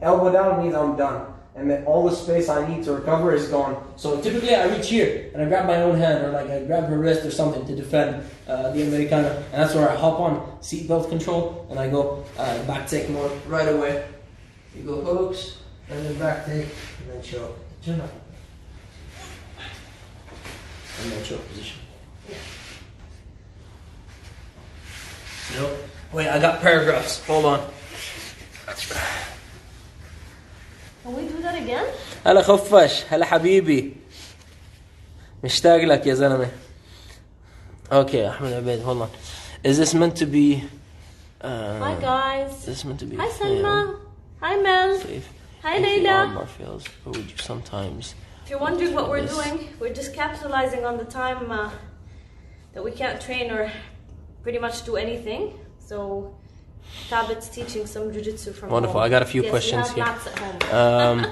elbow down means I'm done. And then all the space I need to recover is gone. So typically I reach here and I grab my own hand, or like I grab her wrist or something to defend the Americana. And that's where I hop on seatbelt control and I go back take more right away. You go hooks and then back take and then choke. Chin up. And then choke position. Nope. Wait, I got paragraphs. Hold on. That's right. Can we do that again? هلا خفش هلا حبيبي مشتاق لك يا زلمة. Okay, Ahmed Abed, hold on. Is this meant to be Hi guys. Is this meant to be Hi Salma. Hi Mel. safe? Hi If the Leila. armbar fails, or would you sometimes If you're wondering what we're Yes. doing, we're just capitalizing on the time that we can't train or pretty much do anything. So Thabit's teaching some jiu-jitsu from Wonderful. home. I got a few Yes, questions we here. have mats at home.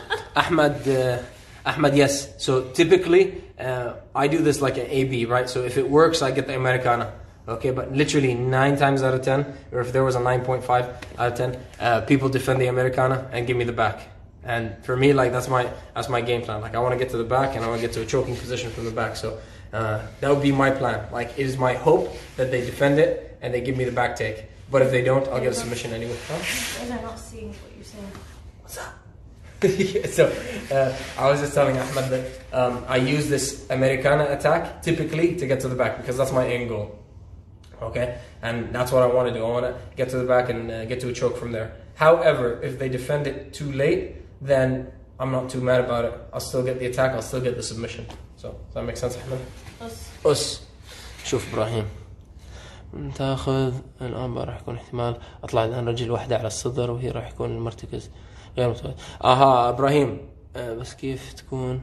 Ahmed, yes. So typically, I do this like an AB, right? So if it works, I get the Americana. Okay, but literally 9 times out of 10, or if there was a 9.5 out of 10, people defend the Americana and give me the back. And for me, like that's my game plan. Like I want to get to the back and I want to get to a choking position from the back. So that would be my plan. Like it is my hope that they defend it and they give me the back take. But if they don't, I'll get a submission anyway. Huh? Those are not seeing what you're saying. What's up? So I was just telling Ahmed that I use this Americana attack typically to get to the back because that's my end goal. Okay, and that's what I want to do. I want to get to the back and get to a choke from there. However, if they defend it too late, then I'm not too mad about it. I'll still get the attack. I'll still get the submission. So does that make sense, Ahmed? أس شوف إبراهيم تاخذ الآن راح يكون احتمال أطلع الآن رجل واحدة على الصدر وهي راح يكون المرتكز غير متواجد. اها ابراهيم، بس كيف تكون